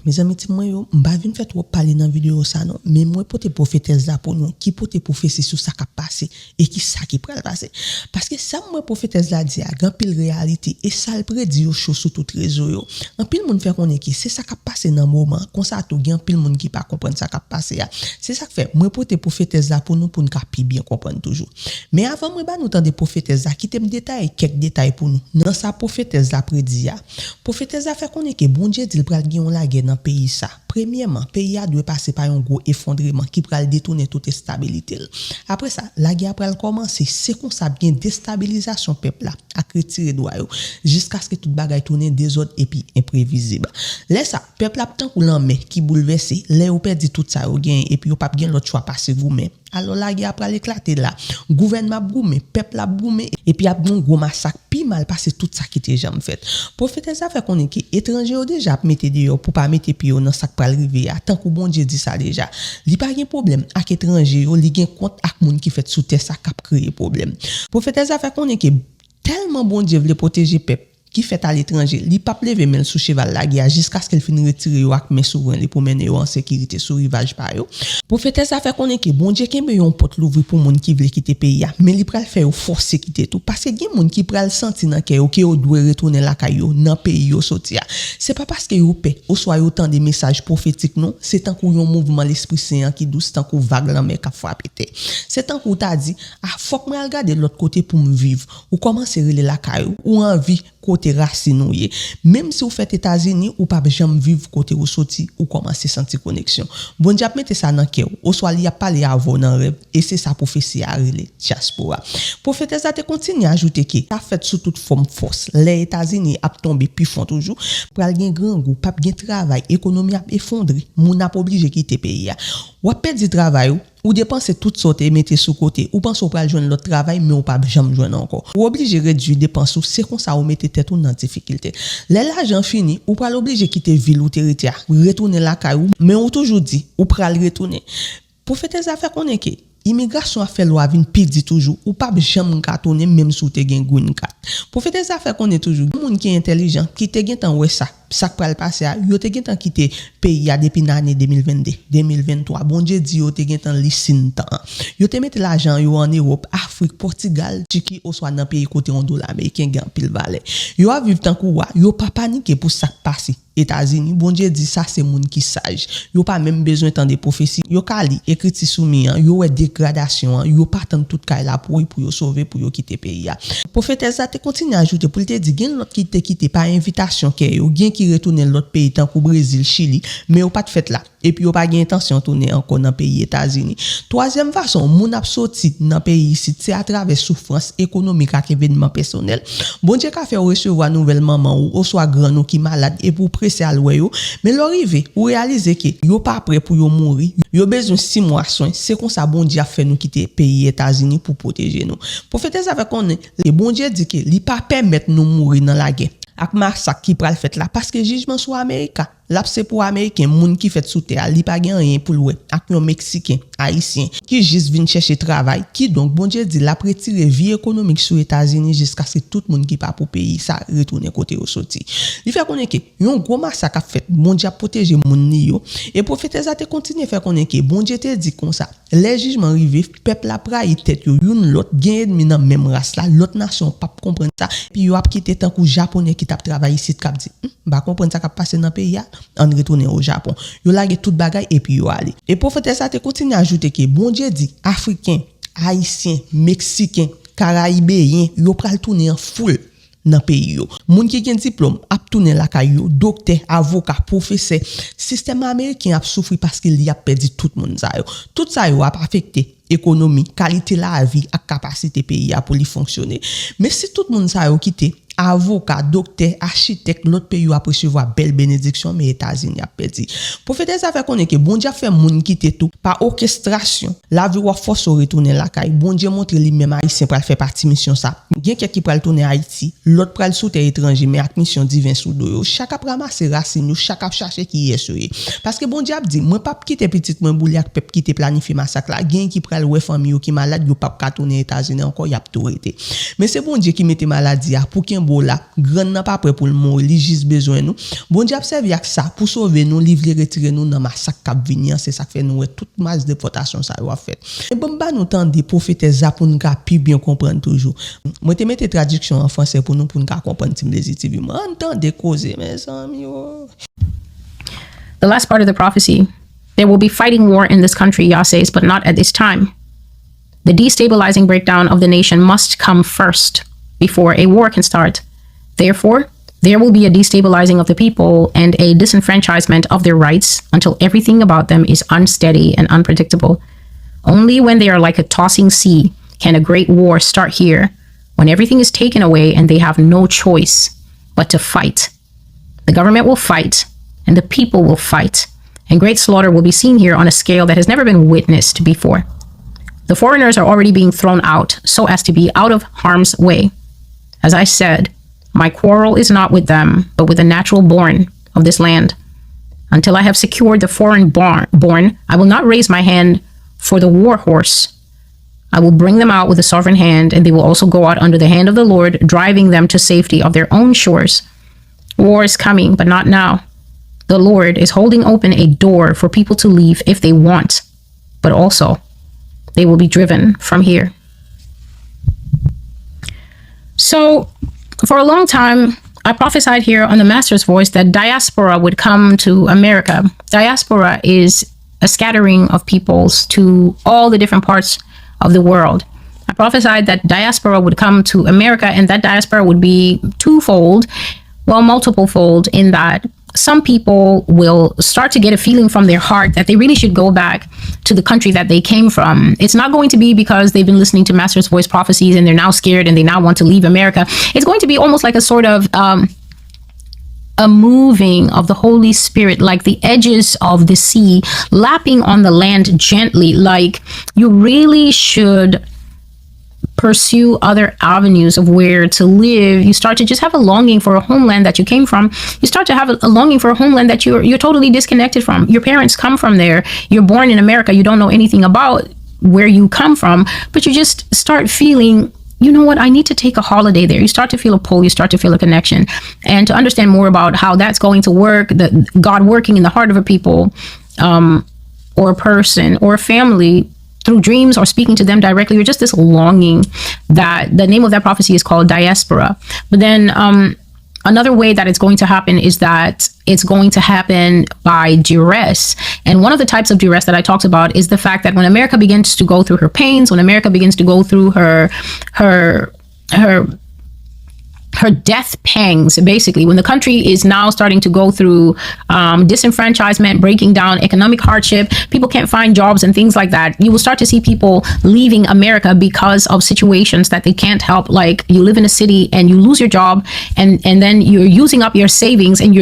Mes amis, moi yo, m'pa vinn faire trop parler dans vidéo ça non, mais moi pote prophétesse là pour nous, qui pote prophétie sur ça qui passé et qui ça qui pral passer. Parce que ça moi prophétesse là dit a grand pile réalité et ça le prédit yo chose sur tout réseau yo. En pile monde fait connait que c'est ça qui passé dans moment, comme ça tout grand pile monde qui pas comprendre ça qui passé. C'est ça que fait moi pote prophétesse là pour nous capi bien comprendre toujours. Mais avant moi ba nous tande prophétesse là qui te détailler quelques détails pour nous. Dans sa prophétesse là prédit prophétesse a fait connait que Bondye dit pral gen la guerre dans pays ça. Premièrement, pays a doit passer par un gros effondrement qui pral détourner toute stabilité. Après ça, la guerre pral commencer, c'est comme ça bien déstabilisation peuple là, à retirer droit jusqu'à ce que toute bagaille tourne désordre et puis imprévisible. Là ça, peuple a tant ou l'en qui bouleversé, là ou perdu tout ça ou gain et puis ou pas bien l'autre choix passer vous-même. Alors la guerre pral éclater là, gouvernement boumé, peuple a boumé et puis a bon gros massacre puis mal passer tout ça qui était jamais fait. Prophétesse a fait connait que étranger déjà mettre dehors pour pas mettre pied dans ça pral river tant que Bondye dit ça déjà. Li pas gen problème avec étranger yo, li gen compte ak moun qui fait sous terre ça cap créer problème. Prophétesse a fait connait que tellement Bondye veut protéger peuple qui fait à l'étranger, li pa lever men sous cheval la guerre jusqu'à ce qu'elle finisse retirer yo ak men souverain li pour mener yo en sécurité sur rivage pa yo. Prophétesse a fait connait que Bondye kembe yon porte l'ouvrir pour moun qui veut quitter pays ya, mais li pral faire yo forcer quitter tout parce que gen moun qui pral senti nan cœur que yo doit retourner la caillou nan pays yo sorti. C'est pas parce que yo paix ou soit yo tant des messages prophétiques non, c'est tant qu'on yon mouvement l'esprit saint qui douce tant qu'on vague la mer ka frappé. C'est tant qu'on t'a dit faut que moi regarder l'autre côté pour me vivre ou commencer reler la caillou ou envie côté racine même si vous faites etazini ou pas jamais vivre côté ou sorti ou commencer sentir connexion. Bondye a mette ça dans cœur ou soit li a parler avant dans rêve et c'est ça prophétie a relé diaspora. Prophétesse a te continue à ajouter que ça fait sous toute forme force. Les États-Unis a tombé puis font toujours pral gen grand gou, pas gen travail, économie a effondré, moun a obligé quitter pays. Ou a perdu travail ou dépenser toute sorte et mettre sous côté ou pense ou pral joindre l'autre travail mais ou pas jamais joindre encore. Ou obligé réduire dépenses c'est comme ça ou mettre tête ou dans difficulté. L'argent fini ou pral obligé quitter ville ou territoire, retourner la caillou mais ou toujours dit ou pral retourner. Prophétesse a fait connait que immigration a fait loi vinn pidi toujours ou pas jamais cartonner même sous te gen green card. Prophétesse a fait connait toujours moun qui intelligent qui te gen tan ouais ça pral passer yo te gen tan quitter pays depuis l'année 2022 2023 Bondye dit yo te gen tan lisine tan yo te mettre l'argent yo en Europe Afrique Portugal Turquie ou soit dans pays côté on dollar américain gan pile valeur yo a vivre tant kou yo pas paniquer pour ça passer États-Unis Bondye dit ça c'est moun qui sage yo pas même besoin tant de prophétie yo ka li écrit soumis yo ouais dégradation yo pas tant tout kay la pour yo sauver pour yo quitter pays prophétesse a te continue à ajouter pour te dire gen l'autre qui te quitter par invitation que yo gen qui retourner l'autre pays tant qu'au Brésil Chili mais ou pas de fait là et puis ou pas gain intention tourner encore dans pays États-Unis. Troisième façon moun a sorti dans pays ici c'est à travers souffrance économique ak événement personnel. Bondye ka fait recevoir nouvelle maman ou soit grand ou qui malade et pour presser à l'oué mais l'arrivé ou réaliser que yo pas prêt pour yo mourir yo besoin 6 mois soin c'est comme ça Bondye a fait nous quitter pays États-Unis pour protéger nous. Prophétesse avec on le Bondye dit que li pas permettre nous mourir dans la guerre ak Masak qui pral fait là parce que jugement sur Amérique là c'est pour américain moun qui fait sous terre li pas gen rien pour louer ak un mexicain haïtien qui juste vinn chercher travail qui donc Bondye dit la retirer vie économique sur États-Unis jusqu'à ce que tout monde qui pas pour pays ça retourner côté au sorti il fait connait que yon gros massacre a fait Bondye a protéger moun ni yo et prophétesse a te continuer faire connait que Bondye te dit comme ça les jugements arrivé peuple a prayi tête yo yon l'autre gen ennemi dans même race là l'autre nation pas comprendre ça puis yo a quitté tant que japonais qui t'a travaillé ici cap dit ba comprendre ça qui passer dans pays en retourner au Japon yo lage toute bagaille et puis yo aller et prophétesse a te continue à ajouter que Bondye dit Africain Haïtien Mexicain Caraïbéen yo pral tourner en foule dans pays yo moun qui gen diplôme a tourner la caillou docteur avocat professeur système américain a souffri parce qu'il y a perdu tout monde ça yo tout ça yo a affecté économie qualité la vie et capacité pays pour lui fonctionner mais si tout monde ça yo quitté avocat, docteur, architecte, l'autre pays a recevoir belle bénédiction mais États-Unis a perdu. Prophétesse a fait connait que Bondye a fait moun quitter tout par orchestration. La vie wa force retourner la caille. Bondye montre lui-même Ayisyen pour faire partie mission ça. Gen qui pral tourner Haïti, l'autre pral sous terre étranger mais ak mission divin sous do. Chaque a ramasser racine, chaque a chercher qui est sur. Parce que Bondye a dit moi pas quitter petit moi bouli ak peuple quitter planifier Masak là. Gen qui pral ouais famille qui malade yo pas ka tourner États-Unis encore y a tout été. Mais c'est Bondye qui mette maladie pour qu'un tombeau là, grand n'a pas prêt pour le mourir, li juste besoin nous. Bondye a servi avec ça pour sauver nous, livrer retirer nous dans Masak 𝐁𝐕, c'est ça fait nous toute masse déportation ça va fait. Et bon ba nous temps des Profetèz pour nous plus bien comprendre toujours. Moi te mette traduction en français pour nous comprendre tim les TV. Entendez causer mes amis. The last part of the prophecy, there will be fighting war in this country, Yah says, but not at this time. The destabilizing breakdown of the nation must come first before a war can start. Therefore, there will be a destabilizing of the people and a disenfranchisement of their rights until everything about them is unsteady and unpredictable. Only when they are like a tossing sea can a great war start here, when everything is taken away and they have no choice but to fight. The government will fight and the people will fight, and great slaughter will be seen here on a scale that has never been witnessed before. The foreigners are already being thrown out so as to be out of harm's way. As I said, my quarrel is not with them, but with the natural born of this land. Until I have secured the foreign born, I will not raise my hand for the war horse. I will bring them out with a sovereign hand, and they will also go out under the hand of the Lord, driving them to safety of their own shores. War is coming, but not now. The Lord is holding open a door for people to leave if they want, but also they will be driven from here. So for a long time, I prophesied here on the Master's Voice that diaspora would come to America. Diaspora is a scattering of peoples to all the different parts of the world. I prophesied that diaspora would come to America, and that diaspora would be twofold, well, multiple fold, in that some people will start to get a feeling from their heart that they really should go back to the country that they came from. It's not going to be because they've been listening to Master's Voice prophecies and they're now scared and they now want to leave America. It's going to be almost like a sort of a moving of the Holy Spirit, like the edges of the sea lapping on the land gently. Like you really should pursue other avenues of where to live. You start to just have a longing for a homeland that you came from. You start to have a longing for a homeland that you're totally disconnected from. Your parents come from there. You're born in America. You don't know anything about where you come from, but you just start feeling, you know what, I need to take a holiday there. You start to feel a pull, you start to feel a connection. And to understand more about how that's going to work, that God working in the heart of a people, or a person or a family through dreams or speaking to them directly, or just this longing, that the name of that prophecy is called diaspora. But then another way that it's going to happen is that it's going to happen by duress. And one of the types of duress that I talked about is the fact that when America begins to go through her pains, when America begins to go through her death pangs, basically, when the country is now starting to go through disenfranchisement, breaking down, economic hardship, people can't find jobs and things like that, you will start to see people leaving America because of situations that they can't help. Like you live in a city and you lose your job, and then you're using up your savings, and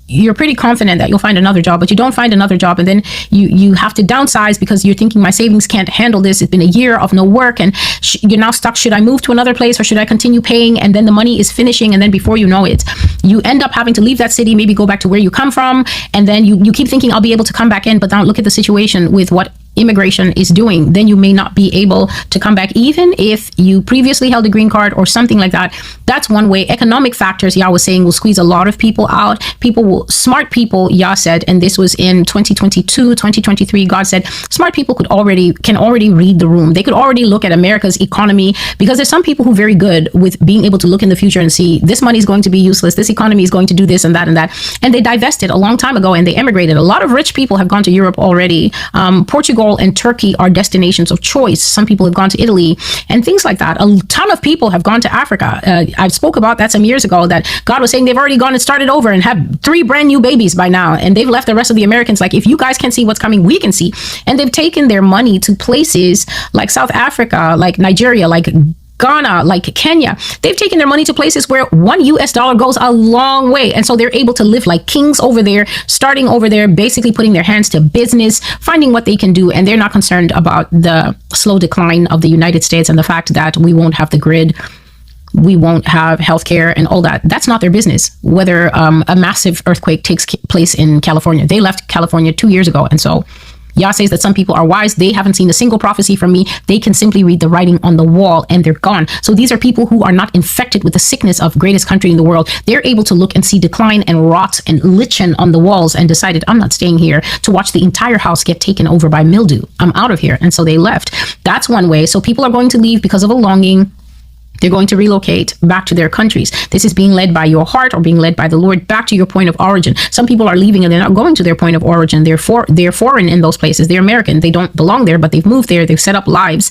you're pretty confident that you'll find another job, but you don't find another job, and then you have to downsize because you're thinking, my savings can't handle this. It's been a year of no work, and you're now stuck. Should I move to another place, or should I continue paying? And then the money is finishing, and then before you know it, you end up having to leave that city, maybe go back to where you come from, and then you keep thinking, I'll be able to come back in, but now look at the situation with what immigration is doing. Then you may not be able to come back, even if you previously held a green card or something like that. That's one way. Economic factors, Yah was saying, will squeeze a lot of people out. Smart people, Yah said, and this was in 2022, 2023, God said, smart people can already read the room. They could already look at America's economy, because there's some people who are very good with being able to look in the future and see, this money is going to be useless. This economy is going to do this and that and that. And they divested a long time ago and they emigrated. A lot of rich people have gone to Europe already. Portugal and Turkey are destinations of choice. Some people have gone to Italy and things like that. A ton of people have gone to Africa. I spoke about that some years ago, that God was saying they've already gone and started over and have 3 brand new babies by now. And they've left the rest of the Americans like, if you guys can see what's coming, we can see. And they've taken their money to places like South Africa, like Nigeria, like Ghana, like Kenya. They've taken their money to places where $1 goes a long way. And so they're able to live like kings over there, starting over there, basically putting their hands to business, finding what they can do. And they're not concerned about the slow decline of the United States and the fact that we won't have the grid, we won't have healthcare and all that. That's not their business. Whether a massive earthquake takes place in California. They left California 2 years ago. And so Yah says that some people are wise. They haven't seen a single prophecy from me. They can simply read the writing on the wall and they're gone. So these are people who are not infected with the sickness of greatest country in the world. They're able to look and see decline and rot and lichen on the walls and decided, I'm not staying here to watch the entire house get taken over by mildew. I'm out of here. And so they left. That's one way. So people are going to leave because of a longing. They're going to relocate back to their countries. This is being led by your heart or being led by the Lord back to your point of origin. Some people are leaving and they're not going to their point of origin. They're foreign in those places. They're American. They don't belong there, but they've moved there. They've set up lives.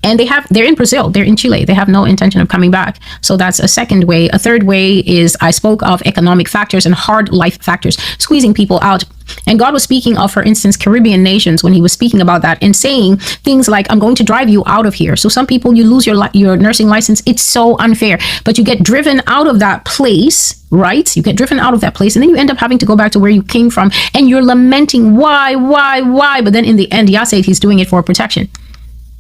And they're in Brazil, they're in Chile. They have no intention of coming back. So that's a second way. A third way is I spoke of economic factors and hard life factors, squeezing people out. And God was speaking of, for instance, Caribbean nations when he was speaking about that and saying things like, I'm going to drive you out of here. So some people, you lose your nursing license. It's so unfair, but you get driven out of that place, right? You get driven out of that place and then you end up having to go back to where you came from and you're lamenting why? But then in the end, Yah said he's doing it for protection.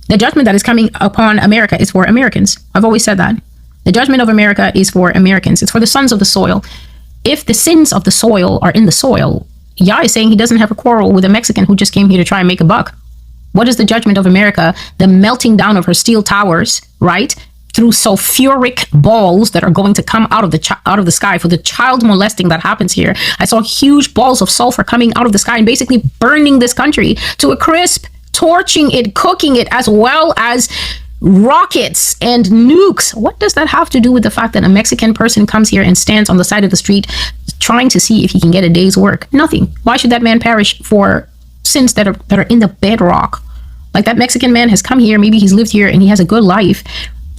The judgment that is coming upon America is for Americans. I've always said that. The judgment of America is for Americans. It's for the sons of the soil. If the sins of the soil are in the soil, Yah is saying he doesn't have a quarrel with a Mexican who just came here to try and make a buck. What is the judgment of America? The melting down of her steel towers, right? Through sulfuric balls that are going to come out of the sky for the child molesting that happens here. I saw huge balls of sulfur coming out of the sky and basically burning this country to a crisp, torching it, cooking it, as well as rockets and nukes. What does that have to do with the fact that a Mexican person comes here and stands on the side of the street trying to see if he can get a day's work? Nothing. Why should that man perish for sins that are in the bedrock? Like, that Mexican man has come here, maybe he's lived here and he has a good life,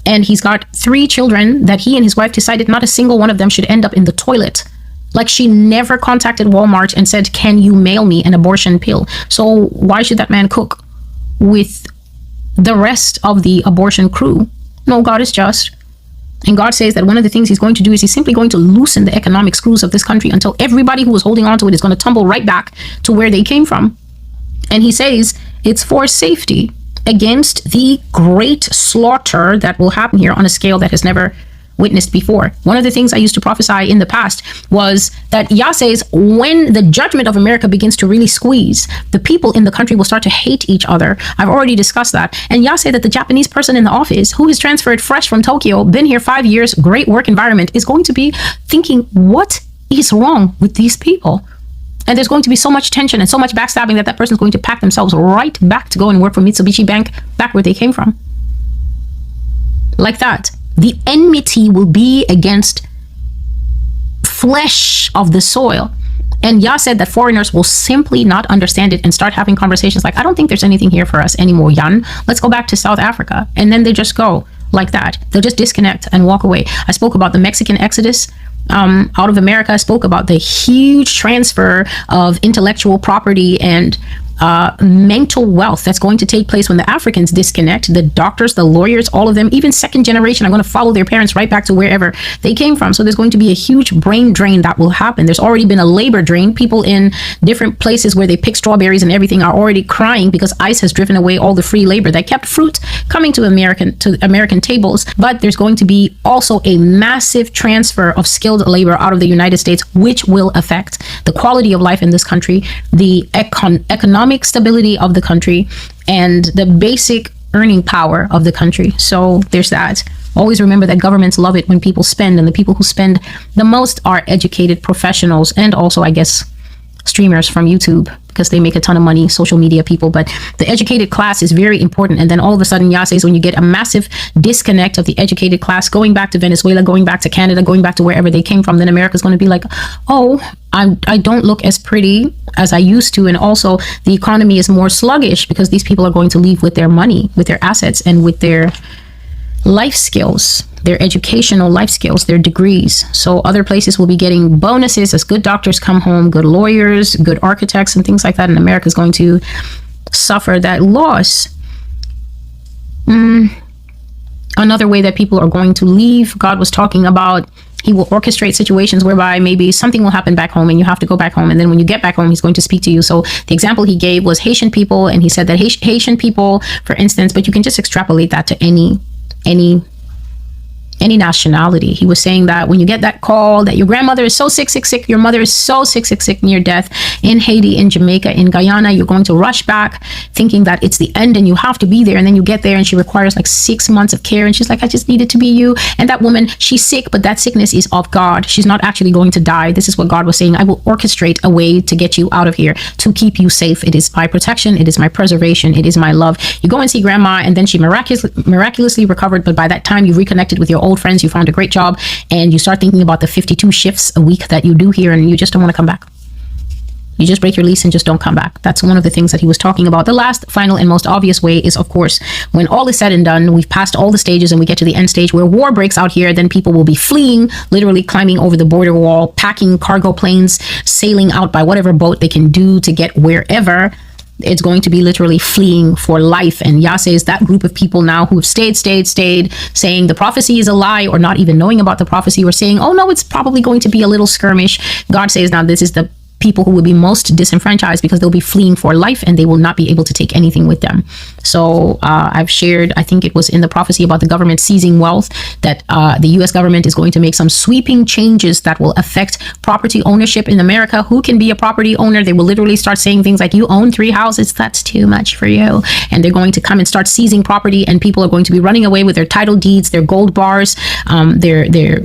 and he's got 3 children that he and his wife decided not a single one of them should end up in the toilet. Like, she never contacted Walmart and said, can you mail me an abortion pill? So why should that man cook with the rest of the abortion crew? No, God is just. And God says that one of the things he's going to do is he's simply going to loosen the economic screws of this country until everybody who was holding on to it is going to tumble right back to where they came from. And he says it's for safety against the great slaughter that will happen here on a scale that has never witnessed before. One of the things I used to prophesy in the past was that Yah says when the judgment of America begins to really squeeze, the people in the country will start to hate each other. I've already discussed that. And Yah said that the Japanese person in the office who is transferred fresh from Tokyo, been here 5 years, great work environment, is going to be thinking, what is wrong with these people? And there's going to be so much tension and so much backstabbing that person's going to pack themselves right back to go and work for Mitsubishi Bank back where they came from. Like that. The enmity will be against flesh of the soil. And Yah said that foreigners will simply not understand it and start having conversations like, I don't think there's anything here for us anymore, Jan. Let's go back to South Africa. And then they just go like that. They'll just disconnect and walk away. I spoke about the Mexican exodus out of America. I spoke about the huge transfer of intellectual property and mental wealth that's going to take place when the Africans disconnect. The doctors, the lawyers, all of them, even second generation, are going to follow their parents right back to wherever they came from. So there's going to be a huge brain drain that will happen. There's already been a labor drain. People in different places where they pick strawberries and everything are already crying because ICE has driven away all the free labor that kept fruit coming to American tables. But there's going to be also a massive transfer of skilled labor out of the United States, which will affect the quality of life in this country, the economic stability of the country, and the basic earning power of the country. So there's that. Always remember that governments love it when people spend, and the people who spend the most are educated professionals, and also, I guess, streamers from YouTube, because they make a ton of money, social media people. But the educated class is very important. And then all of a sudden, Yah says when you get a massive disconnect of the educated class going back to Venezuela, going back to Canada, going back to wherever they came from, then America's going to be like, oh, I don't look as pretty as I used to. And also the economy is more sluggish because these people are going to leave with their money, with their assets, and with their life skills, their educational life skills, their degrees. So other places will be getting bonuses as good doctors come home, good lawyers, good architects, and things like that. And America is going to suffer that loss. Another way that people are going to leave, God was talking about, he will orchestrate situations whereby maybe something will happen back home and you have to go back home. And then when you get back home, he's going to speak to you. So the example he gave was Haitian people. And he said that Haitian people, for instance, but you can just extrapolate that to any any nationality. He was saying that when you get that call that your grandmother is so sick, your mother is so sick, near death in Haiti, in Jamaica, in Guyana, you're going to rush back thinking that it's the end and you have to be there. And then you get there and she requires like 6 months of care. And she's like, I just need it to be you. And that woman, she's sick, but that sickness is of God. She's not actually going to die. This is what God was saying. I will orchestrate a way to get you out of here, to keep you safe. It is my protection. It is my preservation. It is my love. You go and see grandma, and then she miraculously recovered. But by that time, you reconnected with your old friends, you found a great job, and you start thinking about the 52 shifts a week that you do here, and you just don't want to come back. You just break your lease and just don't come back. That's one of the things that he was talking about. The last, final, and most obvious way is, of course, when all is said and done, we've passed all the stages and we get to the end stage where war breaks out here, then people will be fleeing, literally climbing over the border wall, packing cargo planes, sailing out by whatever boat they can do to get wherever. It's going to be literally fleeing for life. And Yah says that group of people now who have stayed, saying the prophecy is a lie, or not even knowing about the prophecy, or saying, oh no, it's probably going to be a little skirmish. God says now this is the people who will be most disenfranchised, because they'll be fleeing for life and they will not be able to take anything with them. So I've shared, I think it was in the prophecy about the government seizing wealth, that the US government is going to make some sweeping changes that will affect property ownership in America. Who can be a property owner? They will literally start saying things like, you own 3 houses, that's too much for you. And they're going to come and start seizing property, and people are going to be running away with their title deeds, their gold bars, their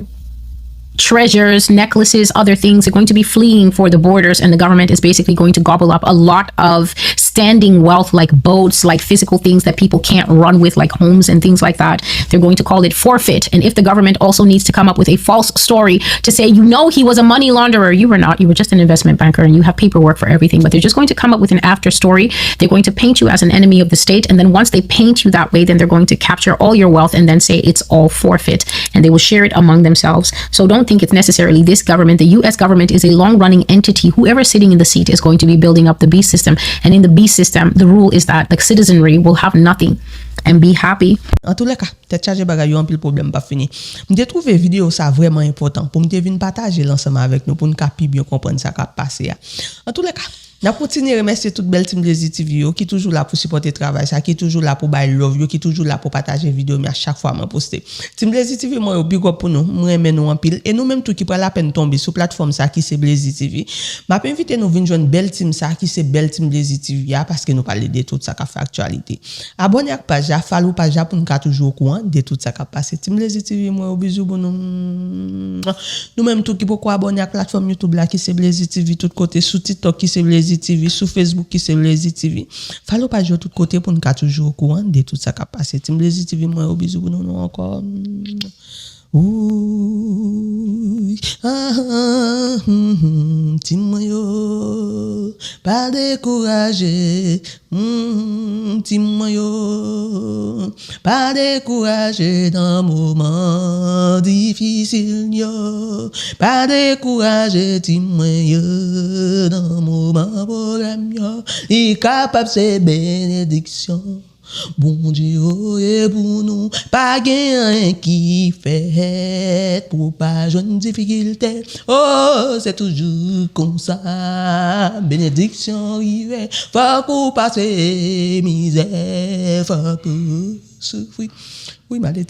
treasures, necklaces, other things. Are going to be fleeing for the borders, and the government is basically going to gobble up a lot of standing wealth, like boats, like physical things that people can't run with, like homes and things like that. They're going to call it forfeit. And if the government also needs to come up with a false story to say, you know, he was a money launderer, you were not, you were just an investment banker and you have paperwork for everything. But they're just going to come up with an after story. They're going to paint you as an enemy of the state, and then once they paint you that way, then they're going to capture all your wealth and then say it's all forfeit, and they will share it among themselves. So don't think it's necessarily this government. The US government is a long-running entity. Whoever's sitting in the seat is going to be building up the beast system, and in the beast system, the rule is that the citizenry will have nothing and be happy. En tous les cas, tête chargé bagay yon pile problème pas fini. M'te trouvé vidéo ça vraiment important pour m'te vinn partager l'ensemble avec nous pour nous capi bien comprendre ça qui a passé. En tous les cas, n'a continuer remercier toute belle team Lazy TV qui toujours là pour supporter travail ça, qui toujours là pour bailler love, qui toujours là pour partager vidéo mais à chaque fois m'en poster. Team Lazy TV moi big up pour nous, m'aimer nous en pile, et nous même tout qui prend la peine tomber sur plateforme ça qui c'est Lazy TV. M'a invité nous venir joindre belle team ça qui c'est belle team Lazy TV parce que nous parler de tout ça qui fait actualité. Abonnez à page, follow page pour nous toujours au courant de tout ça qui passe. Team Lazy TV moi bisous pour nous. Nous même tout qui pourquoi abonner à plateforme YouTube là qui c'est Lazy TV tout côté, sur TikTok qui c'est Lazy TV, sur Facebook qui c'est Lazy TV. Follow page de tout côté pour nous toujours au courant de tout ça qui passe. Team Lazy TV moi au bisous pour nous encore. Ouh, Tim yo, pas décourager. Tim yo, pas décourager dans moment difficile yo, pas décourager Tim yo dans moment problème yo, il capable c'est bénédiction. Bondye est pour nous, pas gain qui fait pour pas joindre difficulté. Oh, c'est toujours comme ça. Bénédiction arrive, faut qu'on passe misère, faut qu'on souffre. Oui, ma dit,